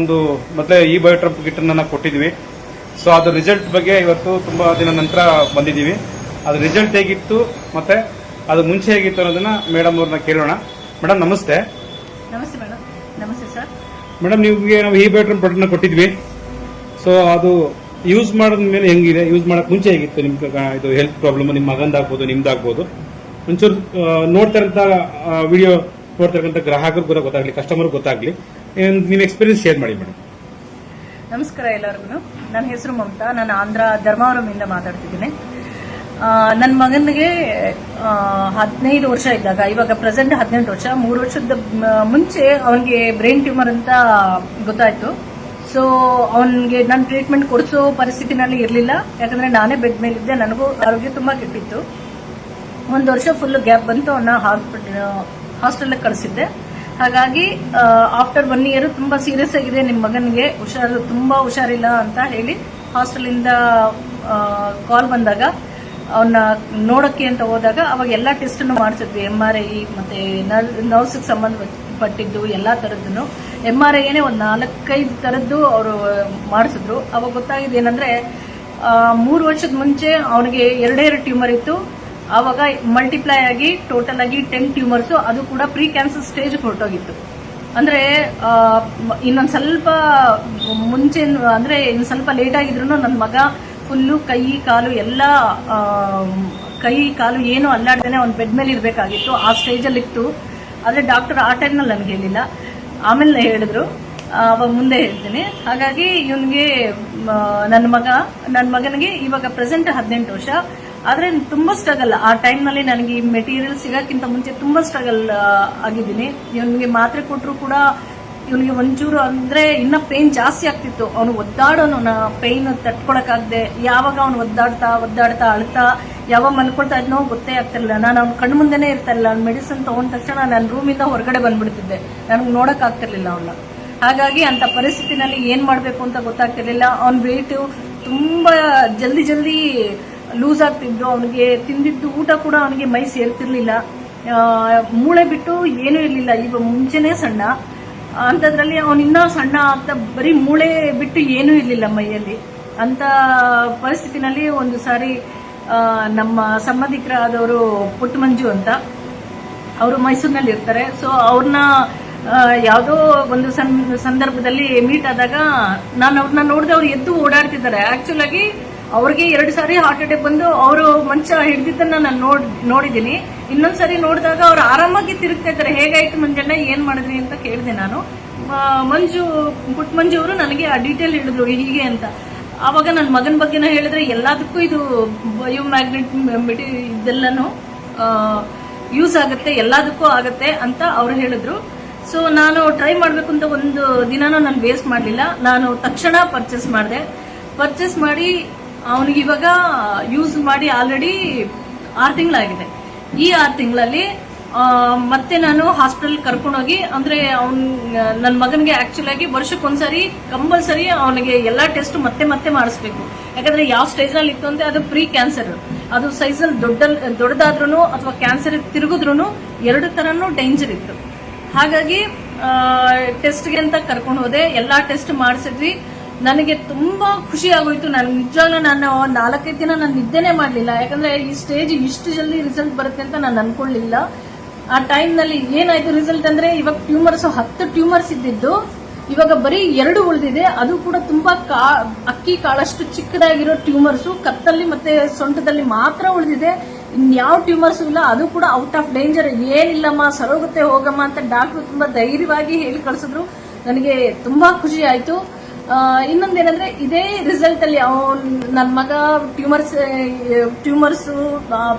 ಒಂದು ಮತ್ತೆ ಈ ಬಯೋಟ್ರಪ್ ಕಿಟ್ ಅನ್ನ ಕೊಟ್ಟಿದ್ವಿ. ಸೊ ಅದ್ರ ರಿಸಲ್ಟ್ ಬಗ್ಗೆ ಇವತ್ತು ತುಂಬಾ ದಿನ ನಂತರ ಬಂದಿದ್ದೀವಿ. ಅದ್ರ ರಿಸಲ್ಟ್ ಹೇಗಿತ್ತು ಮತ್ತೆ ಅದು ಮುಂಚೆ ಹೇಗಿತ್ತು ಅನ್ನೋದನ್ನ ಮೇಡಮ್ ಅವ್ರನ್ನ ಕೇಳೋಣ. ಮೇಡಮ್ ನಮಸ್ತೆ. ನಮಸ್ತೆ ಮೇಡಮ್. ನಮಸ್ತೆ ಸರ್. ಮೇಡಮ್ ನಿಮಗೆ ನಾವು ಈ ಬಯೋಟ್ರಪ್ ಪ್ರಾಡಕ್ಟ್ ಕೊಟ್ಟಿದ್ವಿ. ಸೊ ಅದು ಯೂಸ್ ಮಾಡೋದ ಮೇಲೆ ಹೆಂಗಿದೆ, ಯೂಸ್ ಮಾಡಕ್ ಮುಂಚೆ ಹೇಗಿತ್ತು ನಿಮ್ಗೆ? ಇದು ಹೆಲ್ತ್ ಪ್ರಾಬ್ಲಮ್ ನಿಮ್ಮ ಮಗಂದಾಗ್ಬೋದು, ನಿಮ್ದಾಗ್ಬೋದು. ಒಂಚೂರು ನೋಡ್ತಾ ಇರೋಂಥ ವಿಡಿಯೋ ನೋಡ್ತಾ ಇರೋಂಥ ಗ್ರಾಹಕರು ಕೂಡ ಗೊತ್ತಾಗ್ಲಿ, ಕಸ್ಟಮರ್ ಗೊತ್ತಾಗ್ಲಿ, ನಿಮ್ಮ ಎಕ್ಸ್ಪೀರಿಯನ್ಸ್ ಶೇರ್ ಮಾಡಿ ಮೇಡಮ್. ನಮಸ್ಕಾರ ಎಲ್ಲರಿಗೂ. ನನ್ನ ಹೆಸರು ಮಮತಾ. ನಾನು ಆಂಧ್ರ ಧರ್ಮವರಮಿಂದ ಮಾತಾಡ್ತಿದ್ದೀನಿ. ನನ್ನ ಮಗನಿಗೆ 15 ವರ್ಷ ಇದ್ದಾಗ, ಇವಾಗ ಪ್ರೆಸೆಂಟ್ 18 ವರ್ಷ, 3 ವರ್ಷದ ಮುಂಚೆ ಅವನಿಗೆ ಬ್ರೈನ್ ಟ್ಯೂಮರ್ ಅಂತ ಗೊತ್ತಾಯ್ತು. ಸೊ ಅವನಿಗೆ ನಾನು ಟ್ರೀಟ್ಮೆಂಟ್ ಕೊಡಿಸೋ ಪರಿಸ್ಥಿತಿನಲ್ಲಿ ಇರಲಿಲ್ಲ, ಯಾಕಂದ್ರೆ ನಾನೇ ಬೆಡ್ ಮೇಲಿದ್ದೆ. ನನಗೂ ಆರೋಗ್ಯ ತುಂಬಾ ಕೆಟ್ಟಿತ್ತು. 1 ವರ್ಷ ಫುಲ್ ಗ್ಯಾಪ್ ಬಂತು. ಅವನ್ನ ಹಾಸ್ಟೆಲ್ಗೆ ಕಳಿಸಿದ್ದೆ. ಹಾಗಾಗಿ ಆಫ್ಟರ್ 1 ಇಯರ್ ತುಂಬಾ ಸೀರಿಯಸ್ ಆಗಿದೆ, ನಿಮ್ಮ ಮಗನಿಗೆ ತುಂಬಾ ಹುಷಾರಿಲ್ಲ ಅಂತ ಹೇಳಿ ಹಾಸ್ಟೆಲಿಂದ ಕಾಲ್ ಬಂದಾಗ ಅವನ್ನ ನೋಡಕ್ಕೆ ಅಂತ ಹೋದಾಗ ಅವಾಗ ಎಲ್ಲಾ ಟೆಸ್ಟ್ ಮಾಡಿಸಿದ್ವಿ. MRI ಮತ್ತೆ ನರ್ವ್ಸ್ಗೆ ಸಂಬಂಧಪಟ್ಟಿದ್ದು ಎಲ್ಲಾ ತರದ್ದು. MRI ಏನೇ ಒಂದು 4-5 ತರದ್ದು ಅವರು ಮಾಡಿಸಿದ್ರು. ಅವಾಗ ಗೊತ್ತಾಗಿದೆ ಏನಂದ್ರೆ 3 ವರ್ಷದ ಮುಂಚೆ ಅವನಿಗೆ 2 ಟ್ಯೂಮರ್ ಇತ್ತು. ಆವಾಗ ಮಲ್ಟಿಪ್ಲೈ ಆಗಿ ಟೋಟಲ್ ಆಗಿ 10 ಟ್ಯೂಮರ್ಸ್, ಅದು ಕೂಡ ಪ್ರೀ ಕ್ಯಾನ್ಸರ್ ಸ್ಟೇಜ್ ಹೊರಟೋಗಿತ್ತು. ಅಂದ್ರೆ ಇನ್ನೊಂದ್ ಸ್ವಲ್ಪ ಮುಂಚೆ, ಅಂದ್ರೆ ಇನ್ನು ಸ್ವಲ್ಪ ಲೇಟ್ ಆಗಿದ್ರು ನನ್ನ ಮಗ ಫುಲ್ಲು ಕೈ ಕಾಲು ಏನು ಅಲ್ಲಾಡ್ದೇನೆ ಅವ್ನ ಬೆಡ್ ಮೇಲೆ ಇರ್ಬೇಕಾಗಿತ್ತು. ಆ ಸ್ಟೇಜ್ ಅಲ್ಲಿ ಇತ್ತು. ಆದ್ರೆ ಡಾಕ್ಟರ್ ಆ ಟೈಮ್ನಲ್ಲಿ ನನಗೆ ಹೇಳಿಲ್ಲ, ಆಮೇಲೆ ಹೇಳಿದ್ರು. ಅವಾಗ ಮುಂದೆ ಹೇಳ್ತೀನಿ. ಹಾಗಾಗಿ ಇವನಿಗೆ ನನ್ನ ಮಗನಿಗೆ ಇವಾಗ ಪ್ರೆಸೆಂಟ್ 18 ವರ್ಷ. ಆದ್ರೆ ತುಂಬಾ ಸ್ಟ್ರಗಲ್. ಆ ಟೈಮ್ ನಲ್ಲಿ ನನಗೆ ಈ ಮೆಟೀರಿಯಲ್ ಸಿಗಕ್ಕಿಂತ ಮುಂಚೆ ತುಂಬಾ ಸ್ಟ್ರಗಲ್ ಆಗಿದ್ದೀನಿ. ಇವನಿಗೆ ಮಾತ್ರೆ ಕೊಟ್ಟರು ಕೂಡ ಇವನಿಗೆ ಒಂಚೂರು ಅಂದ್ರೆ ಇನ್ನ ಪೇನ್ ಜಾಸ್ತಿ ಆಗ್ತಿತ್ತು. ಅವನು ಒದ್ದಾಡೋನು, ಪೇನ್ ತಟ್ಕೊಳಕಾಗದೆ ಯಾವಾಗ ಅವನು ಒದ್ದಾಡ್ತಾ ಅಳ್ತಾ ಯಾವಾಗ ಮಲ್ಕೊಳ್ತಾ ಇದ್ನೋ ಗೊತ್ತೇ ಆಗ್ತಿರ್ಲಿಲ್ಲ. ನಾನು ಅವ್ನ ಕಣ್ಣು ಮುಂದೆನೇ ಇರ್ತಾ ಇಲ್ಲ. ಅವ್ನ ಮೆಡಿಸಿನ್ ತಗೊಂಡ ತಕ್ಷಣ ನನ್ನ ರೂಮಿಂದ ಹೊರಗಡೆ ಬಂದ್ಬಿಡ್ತಿದ್ದೆ. ನನಗೆ ನೋಡಕ್ ಆಗ್ತಿರ್ಲಿಲ್ಲ ಅವನ್ನ. ಹಾಗಾಗಿ ಅಂತ ಪರಿಸ್ಥಿತಿನಲ್ಲಿ ಏನ್ ಮಾಡ್ಬೇಕು ಅಂತ ಗೊತ್ತಾಗ್ತಿರ್ಲಿಲ್ಲ. ಅವ್ನ ವೇಟ್ ತುಂಬಾ ಜಲ್ದಿ ಲೂಸ್ ಆಗ್ತಿದ್ದು. ಅವನಿಗೆ ತಿಂದಿದ್ದು ಊಟ ಕೂಡ ಅವನಿಗೆ ಮೈ ಸೇರ್ತಿರ್ಲಿಲ್ಲ. ಮೂಳೆ ಬಿಟ್ಟು ಏನೂ ಇರ್ಲಿಲ್ಲ. ಈಗ ಮುಂಚೆನೆ ಸಣ್ಣ ಅಂತದ್ರಲ್ಲಿ ಅವನಿನ್ನ ಸಣ್ಣ ಆಗ್ತಾ ಬರೀ ಮೂಳೆ ಬಿಟ್ಟು ಏನೂ ಇರ್ಲಿಲ್ಲ ಮೈಯಲ್ಲಿ. ಅಂತ ಪರಿಸ್ಥಿತಿನಲ್ಲಿ ಒಂದು ಸಾರಿ ನಮ್ಮ ಸಂಬಂಧಿಕರಾದವರು ಪುಟ್ಟ ಮಂಜು ಅಂತ, ಅವರು ಮೈಸೂರಿನಲ್ಲಿ ಇರ್ತಾರೆ. ಸೊ ಅವ್ರನ್ನ ಯಾವುದೋ ಒಂದು ಸಂದರ್ಭದಲ್ಲಿ ಮೀಟ್ ಆದಾಗ ನಾನು ಅವ್ರನ್ನ ನೋಡಿದೆ. ಅವ್ರು ಎದ್ದು ಓಡಾಡ್ತಿದ್ದಾರೆ. ಆಕ್ಚುಲ್ ಆಗಿ ಅವ್ರಿಗೆ 2 ಸಾರಿ ಹಾರ್ಟ್ ಅಟ್ಯಾಕ್ ಬಂದು ಅವರು ಮಂಚ ಹಿಡಿದಿದ್ದನ್ನ ನಾನು ನೋಡಿದ್ದೀನಿ. ಇನ್ನೊಂದ್ಸರಿ ನೋಡಿದಾಗ ಅವ್ರು ಆರಾಮಾಗಿ ತಿರುಗ್ತಾ ಇದ್ದಾರೆ. ಹೇಗಾಯ್ತು ಮಂಜಣ್ಣ, ಏನ್ ಮಾಡಿದ್ರಿ ಅಂತ ಕೇಳಿದೆ ನಾನು. ಪುಟ್ಟ ಮಂಜು ಅವರು ನನಗೆ ಆ ಡೀಟೇಲ್ ಹೇಳಿದ್ರು ಹೀಗೆ ಅಂತ. ಆವಾಗ ನನ್ನ ಮಗನ ಬಗ್ಗೆನ ಹೇಳಿದ್ರೆ ಎಲ್ಲದಕ್ಕೂ ಇದು ಬಯೋಮ್ಯಾಗ್ನೆಟ್ ಇದೆಲ್ಲನೂ ಯೂಸ್ ಆಗುತ್ತೆ, ಎಲ್ಲದಕ್ಕೂ ಆಗತ್ತೆ ಅಂತ ಅವ್ರು ಹೇಳಿದ್ರು. ಸೊ ನಾನು ಟ್ರೈ ಮಾಡ್ಬೇಕು ಅಂತ ಒಂದು ದಿನಾನು ನಾನು ವೇಸ್ಟ್ ಮಾಡಲಿಲ್ಲ. ನಾನು ತಕ್ಷಣ ಪರ್ಚೇಸ್ ಮಾಡಿ ಅವನಿಗೆ ಇವಾಗ ಯೂಸ್ ಮಾಡಿ ಆಲ್ರೆಡಿ 6 ತಿಂಗಳಾಗಿದೆ. ಈ 6 ತಿಂಗಳಲ್ಲಿ ಮತ್ತೆ ನಾನು ಹಾಸ್ಪಿಟಲ್ ಕರ್ಕೊಂಡೋಗಿ, ಅಂದ್ರೆ ನನ್ನ ಮಗನಿಗೆ ಆಕ್ಚುಲ್ ಆಗಿ ವರ್ಷಕ್ಕೊಂದ್ಸರಿ ಕಂಪಲ್ಸರಿ ಅವನಿಗೆ ಎಲ್ಲಾ ಟೆಸ್ಟ್ ಮತ್ತೆ ಮಾಡಿಸ್ಬೇಕು. ಯಾಕಂದ್ರೆ ಯಾವ ಸ್ಟೇಜ್ ನಲ್ಲಿ ಇತ್ತು ಅಂದ್ರೆ ಅದು ಪ್ರೀ ಕ್ಯಾನ್ಸರ್. ಅದು ಸೈಜ್ ಅಲ್ಲಿ ದೊಡ್ಡದಾದ್ರೂ ಅಥವಾ ಕ್ಯಾನ್ಸರ್ ತಿರುಗಿದ್ರು 2 ತರನು ಡೇಂಜರ್ ಇತ್ತು. ಹಾಗಾಗಿ ಟೆಸ್ಟ್ಗೆ ಅಂತ ಕರ್ಕೊಂಡು ಹೋದೆ. ಎಲ್ಲಾ ಟೆಸ್ಟ್ ಮಾಡಿಸಿದ್ವಿ. ನನಗೆ ತುಂಬಾ ಖುಷಿ ಆಗೋಯ್ತು. ನಾನು ನಿಜವಾಗ್ಲೂ ನಾನು 4-5 ದಿನ ನಾನು ನಿದ್ದೆನೆ ಮಾಡಲಿಲ್ಲ. ಯಾಕಂದ್ರೆ ಈ ಸ್ಟೇಜ್ ಇಷ್ಟು ಜಲ್ದಿ ರಿಸಲ್ಟ್ ಬರುತ್ತೆ ಅಂತ ನಾನು ಅನ್ಕೊಳ್ಳಿಲ್ಲ. ಆ ಟೈಮ್ ನಲ್ಲಿ ಏನಾಯ್ತು ರಿಸಲ್ಟ್ ಅಂದ್ರೆ, ಇವಾಗ ಟ್ಯೂಮರ್ಸ್ 10 ಟ್ಯೂಮರ್ಸ್ ಇದ್ದಿದ್ದು ಇವಾಗ ಬರೀ 2 ಉಳಿದಿದೆ. ಅದು ಕೂಡ ತುಂಬಾ ಅಕ್ಕಿ ಕಾಳಷ್ಟು ಚಿಕ್ಕದಾಗಿರೋ ಟ್ಯೂಮರ್ಸ್ ಕತ್ತಲ್ಲಿ ಮತ್ತೆ ಸೊಂಟದಲ್ಲಿ ಮಾತ್ರ ಉಳಿದಿದೆ. ಇನ್ಯಾವ ಟ್ಯೂಮರ್ಸ್ ಇಲ್ಲ. ಅದು ಕೂಡ ಔಟ್ ಆಫ್ ಡೇಂಜರ್. ಏನಿಲ್ಲಮ್ಮ, ಸರೋಗುತ್ತೆ, ಹೋಗಮ್ಮ ಅಂತ ಡಾಕ್ಟರ್ ತುಂಬಾ ಧೈರ್ಯವಾಗಿ ಹೇಳಿ ಕಳಿಸಿದ್ರು. ನನಗೆ ತುಂಬಾ ಖುಷಿ ಆಯ್ತು. ಇನ್ನೊಂದೇನಂದ್ರೆ, ಇದೇ ರಿಸಲ್ಟ್ ಅಲ್ಲಿ ನನ್ನ ಮಗ ಟ್ಯೂಮರ್ಸ್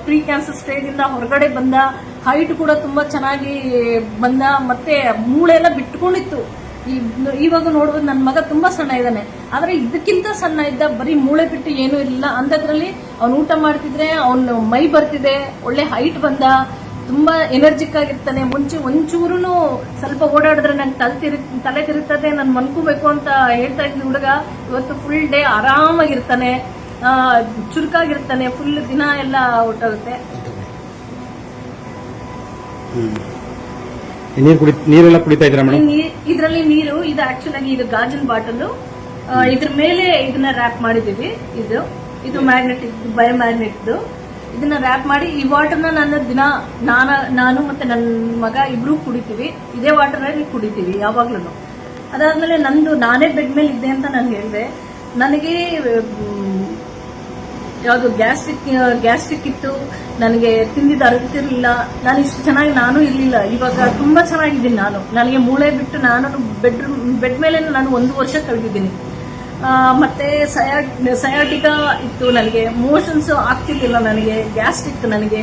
ಪ್ರೀ ಕ್ಯಾನ್ಸರ್ ಸ್ಟೇಜ್ ಇಂದ ಹೊರಗಡೆ ಬಂದ. ಹೈಟ್ ಕೂಡ ತುಂಬಾ ಚೆನ್ನಾಗಿ ಬಂದ. ಮತ್ತೆ ಮೂಳೆ ಎಲ್ಲ ಬಿಟ್ಕೊಂಡಿತ್ತು. ಇವಾಗ ನೋಡ್ಬೋದು ನನ್ನ ಮಗ ತುಂಬಾ ಸಣ್ಣ ಇದ್ದಾನೆ. ಆದ್ರೆ ಇದಕ್ಕಿಂತ ಸಣ್ಣ ಇದ್ದ, ಬರೀ ಮೂಳೆ ಬಿಟ್ಟು ಏನೂ ಇರಲಿಲ್ಲ. ಅಂತದ್ರಲ್ಲಿ ಅವ್ನು ಊಟ ಮಾಡ್ತಿದ್ರೆ ಅವನು ಮೈ ಬರ್ತಿದೆ, ಒಳ್ಳೆ ಹೈಟ್ ಬಂದ, ತುಂಬಾ ಎನರ್ಜಿಕ್ ಆಗಿರ್ತಾನೆ. ಮುಂಚೆ ಒಂಚೂರುನು ಸ್ವಲ್ಪ ಓಡಾಡಿದ್ರೆ ನಂಗೆ ತಲೆ ತಿರುಗ್ತದೆ, ನಾನು ಮನ್ಕೋಬೇಕು ಅಂತ ಹೇಳ್ತಾ ಇದ್ದ ಹುಡುಗ ಇವತ್ತು ಫುಲ್ ಡೇ ಆರಾಮಾಗಿರ್ತಾನೆ, ಚುರುಕಾಗಿರ್ತಾನೆ. ಫುಲ್ ದಿನ ಎಲ್ಲ ಹೊರಟೋಗುತ್ತೆ. ನೀರೆಲ್ಲ ಕುಡಿತಾ ಇದ್ದೀರಾ ಮೇಡಮ್? ಇದರಲ್ಲಿ ನೀರು ಇದು ಆಕ್ಚುಲ್ ಆಗಿ ಇದು ಗಾಜಿನ ಬಾಟಲ್, ಇದ್ರ ಮೇಲೆ ಇದನ್ನ ರ್ಯಾಪ್ ಮಾಡಿದೀವಿ. ಇದು ಮ್ಯಾಗ್ನೆಟಿಕ್ ಬಯೋಮ್ಯಾಗ್ನೆಟ್. ಇದನ್ನ ರ್ಯಾಪ್ ಮಾಡಿ ಈ ವಾಟರ್ನ ನಾನು ಮತ್ತೆ ನನ್ನ ಮಗ ಇಬ್ರು ಕುಡಿತೀವಿ. ಇದೇ ವಾಟರ್ ಅಲ್ಲಿ ಕುಡಿತೀವಿ ಯಾವಾಗ್ಲೂ. ಅದಾದ್ಮೇಲೆ ನಾನೇ ಬೆಡ್ ಮೇಲೆ ಇದ್ದೆ ಅಂತ ನಾನು ಹೇಳಿದೆ. ನನಗೆ ಯಾವುದು ಗ್ಯಾಸ್ಟ್ರಿಕ್ ಇತ್ತು, ನನಗೆ ತಿಂದಿದ್ದು ಅರಗ್ತಿರ್ಲಿಲ್ಲ, ನಾನು ಇಷ್ಟು ಚೆನ್ನಾಗಿ ನಾನು ಇರ್ಲಿಲ್ಲ. ಇವಾಗ ತುಂಬಾ ಚೆನ್ನಾಗಿದ್ದೀನಿ. ನನಗೆ ಮೂಳೆ ಬಿಟ್ಟು ನಾನು ಬೆಡ್ ಮೇಲೆ ನಾನು 1 ವರ್ಷ ಕಳೆದಿದ್ದೀನಿ. ಮತ್ತೆ ಸಯಾಟಿಕಾ ಇತ್ತು, ನನಗೆ ಮೋಷನ್ಸ್ ಆಗ್ತಿರ್ಲಿಲ್ಲ, ನನಗೆ ಗ್ಯಾಸ್ಟ್ರಿಕ್, ನನಗೆ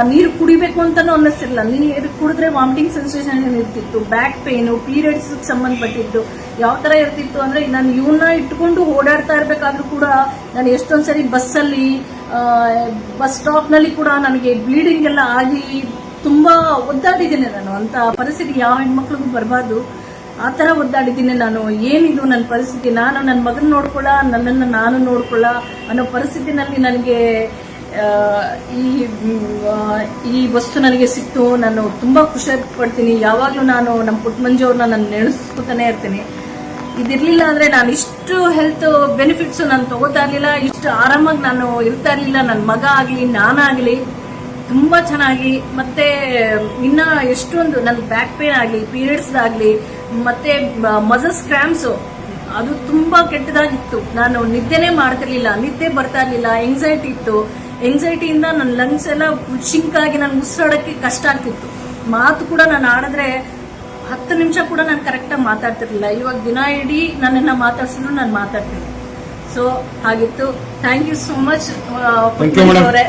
ನೀರು ಕುಡಿಬೇಕು ಅಂತಾನು ಅನ್ನಿಸ್ತಿರ್ಲಿಲ್ಲ. ನೀರು ಕುಡಿದ್ರೆ ವಾಮಿಟಿಂಗ್ ಸೆನ್ಸೇಷನ್ ಇರ್ತಿತ್ತು, ಬ್ಯಾಕ್ ಪೇನ್, ಪೀರಿಯಡ್ಸ್ ಸಂಬಂಧಪಟ್ಟಿದ್ದು ಯಾವ ತರ ಇರ್ತಿತ್ತು ಅಂದ್ರೆ ನಾನು ಇವನ್ನ ಇಟ್ಕೊಂಡು ಓಡಾಡ್ತಾ ಇರ್ಬೇಕಾದ್ರೂ ಕೂಡ ನಾನು ಎಷ್ಟೊಂದ್ಸರಿ ಬಸ್ಸಲ್ಲಿ ಬಸ್ ಸ್ಟಾಪ್ ನಲ್ಲಿ ಕೂಡ ನನಗೆ ಬ್ಲೀಡಿಂಗ್ ಎಲ್ಲ ಆಗಿ ತುಂಬಾ ಒದ್ದಾಡಿದ್ದೀನಿ ನಾನು. ಅಂತ ಪರಿಸ್ಥಿತಿ ಯಾವ ಹೆಣ್ಮಕ್ಳಿಗೂ ಬರಬಾರ್ದು. ಆ ತರ ಒದ್ದಾಡಿದ್ದೀನಿ ನಾನು. ಏನಿದು ನನ್ನ ಪರಿಸ್ಥಿತಿ, ನಾನು ನನ್ನ ಮಗನ ನೋಡ್ಕೊಳ್ಳ, ನನ್ನನ್ನು ನಾನು ನೋಡ್ಕೊಳ್ಳ ಅನ್ನೋ ಪರಿಸ್ಥಿತಿನಲ್ಲಿ ನನಗೆ ಈ ವಸ್ತು ನನಗೆ ಸಿಕ್ತು. ನಾನು ತುಂಬಾ ಖುಷಿ ಪಡ್ತೀನಿ. ಯಾವಾಗ್ಲೂ ನಾನು ನಮ್ಮ ಪುಟ್ಟಮಂಜು ಅವ್ರನ್ನ ನಾನು ನೆನೆಸ್ಕೊತಾನೆ ಇರ್ತೀನಿ. ಇದಿರ್ಲಿಲ್ಲ ಅಂದ್ರೆ ನಾನು ಇಷ್ಟು ಹೆಲ್ತ್ ಬೆನಿಫಿಟ್ಸ್ ನಾನು ತಗೋತಾ ಇರ್ಲಿಲ್ಲ, ಇಷ್ಟು ಆರಾಮಾಗಿ ನಾನು ಇರ್ತಾ ಇರ್ಲಿಲ್ಲ. ನನ್ನ ಮಗ ಆಗ್ಲಿ ನಾನಾಗ್ಲಿ ತುಂಬಾ ಚೆನ್ನಾಗಿ, ಮತ್ತೆ ಇನ್ನ ಎಷ್ಟೊಂದು ನನ್ನ ಬ್ಯಾಕ್ ಪೇನ್ ಆಗ್ಲಿ, ಪೀರಿಯಡ್ಸ್ ಆಗ್ಲಿ, ಮತ್ತೆ ಮಸಲ್ಸ್ ಕ್ರಾಂಪ್ಸ್ ಅದು ತುಂಬಾ ಕೆಟ್ಟದಾಗಿತ್ತು. ನಾನು ನಿದ್ದೆನೆ ಮಾಡ್ತಿರ್ಲಿಲ್ಲ, ನಿದ್ದೆ ಬರ್ತಾ ಇರ್ಲಿಲ್ಲ, ಎಂಗ್ಸೈಟಿ ಇತ್ತು. ಎಂಗ್ಸೈಟಿಯಿಂದ ನನ್ನ ಲಂಗ್ಸ್ ಎಲ್ಲ ಶಿಂಕ್ ಆಗಿ ನನ್ಗೆ ಉಸಿರಾಡಕ್ಕೆ ಕಷ್ಟ ಆಗ್ತಿತ್ತು. ಮಾತು ಕೂಡ ನಾನು ಆಡಿದ್ರೆ 10 ನಿಮಿಷ ಕೂಡ ನಾನು ಕರೆಕ್ಟಾಗಿ ಮಾತಾಡ್ತಿರ್ಲಿಲ್ಲ. ಇವಾಗ ದಿನ ಇಡೀ ನನ್ನನ್ನ ಮಾತಾಡ್ಸಿದ್ರು ನಾನು ಮಾತಾಡ್ತೀನಿ. ಸೊ ಹಾಗಿತ್ತು. ಥ್ಯಾಂಕ್ ಯು ಸೋ ಮಚ್ ಅವರೇ.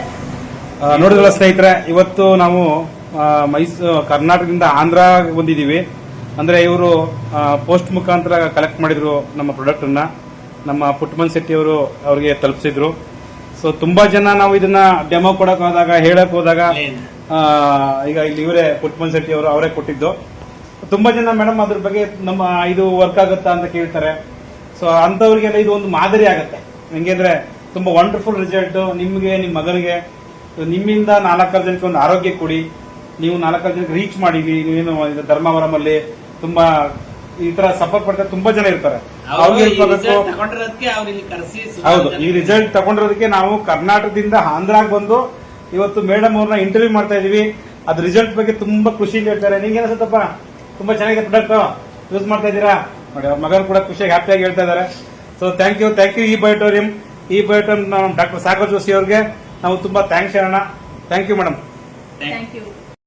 ನೋಡಿದ್ರಲ್ಲ ಸ್ನೇಹಿತರೆ, ಇವತ್ತು ನಾವು ಕರ್ನಾಟಕದಿಂದ ಆಂಧ್ರ ಬಂದಿದ್ದೀವಿ. ಅಂದ್ರೆ ಇವರು ಪೋಸ್ಟ್ ಮುಖಾಂತರ ಕಲೆಕ್ಟ್ ಮಾಡಿದ್ರು ನಮ್ಮ ಪ್ರಾಡಕ್ಟ್ ಅನ್ನ. ನಮ್ಮ ಪುಟ್ಟಮನ್ ಶೆಟ್ಟಿ ಅವರು ಅವ್ರಿಗೆ ತಲುಪಿಸಿದ್ರು. ಸೊ ತುಂಬಾ ಜನ ನಾವು ಇದನ್ನ ಡೆಮೋ ಕೊಡಕ್ ಹೋದಾಗ, ಹೇಳಕ್ ಹೋದಾಗ, ಈಗ ಇಲ್ಲಿ ಇವರೇ ಪುಟ್ಟಮನ್ ಶೆಟ್ಟಿ ಅವರು ಅವರೇ ಕೊಟ್ಟಿದ್ದು. ತುಂಬಾ ಜನ ಮೇಡಮ್ ಅದ್ರ ಬಗ್ಗೆ ನಮ್ಮ ಇದು ವರ್ಕ್ ಆಗುತ್ತಾ ಅಂತ ಕೇಳ್ತಾರೆ. ಸೊ ಅಂತವ್ರಿಗೆಲ್ಲ ಇದು ಒಂದು ಮಾದರಿ ಆಗುತ್ತೆ. ಹೆಂಗಂದ್ರೆ ತುಂಬಾ ವಂಡರ್ಫುಲ್ ರಿಸಲ್ಟ್ ನಿಮ್ಗೆ, ನಿಮ್ ಮಗನಿಗೆ, ನಿಮ್ಮಿಂದ 4 ಜನಕ್ಕೆ ಒಂದು ಆರೋಗ್ಯ ಕೊಡಿ. ನೀವು 4 ಜನಕ್ಕೆ ರೀಚ್ ಮಾಡಿವಿ. ನೀವೇನು ಧರ್ಮಾವರಂ ಅಲ್ಲಿ ತುಂಬಾ ಈ ತರ ಸಫರ್ ಪಡ್ತಾರೆ ತುಂಬಾ ಜನ ಇರ್ತಾರೆ. ಹೌದು, ಈ ರಿಸಲ್ಟ್ ತಗೊಂಡಿರೋದಕ್ಕೆ ನಾವು ಕರ್ನಾಟಕದಿಂದ ಆಂಧ್ರಾಗ್ ಬಂದು ಇವತ್ತು ಮೇಡಮ್ ಅವ್ರನ್ನ ಇಂಟರ್ವ್ಯೂ ಮಾಡ್ತಾ ಇದೀವಿ. ಅದ್ ರಿಸಲ್ಟ್ ಬಗ್ಗೆ ತುಂಬಾ ಖುಷಿಯಿಂದ ಹೇಳ್ತಾರೆ. ನಿಂಗೆ ಅನ್ಸುತ್ತಪ್ಪ, ತುಂಬಾ ಚೆನ್ನಾಗಿದೆ ಪ್ರಾಡಕ್ಟ್, ಯೂಸ್ ಮಾಡ್ತಾ ಇದ್ದೀರಾ ನೋಡಿ. ಅವ್ರ ಮಗನ್ ಕೂಡ ಖುಷಿಯಾಗಿ ಹ್ಯಾಪಿಯಾಗಿ ಹೇಳ್ತಾ ಇದಾರೆ. ಸೊ ಥ್ಯಾಂಕ್ ಯು ಈ ಬಯೋಟೋರಿಯಂ ಡಾಕ್ಟರ್ ಸಾಗರ್ ಜೋಶಿ ಅವ್ರಿಗೆ ನಾವು ತುಂಬಾ ಥ್ಯಾಂಕ್ಸ್ ಹೇಳೋಣ. Thank you madam. Thank you.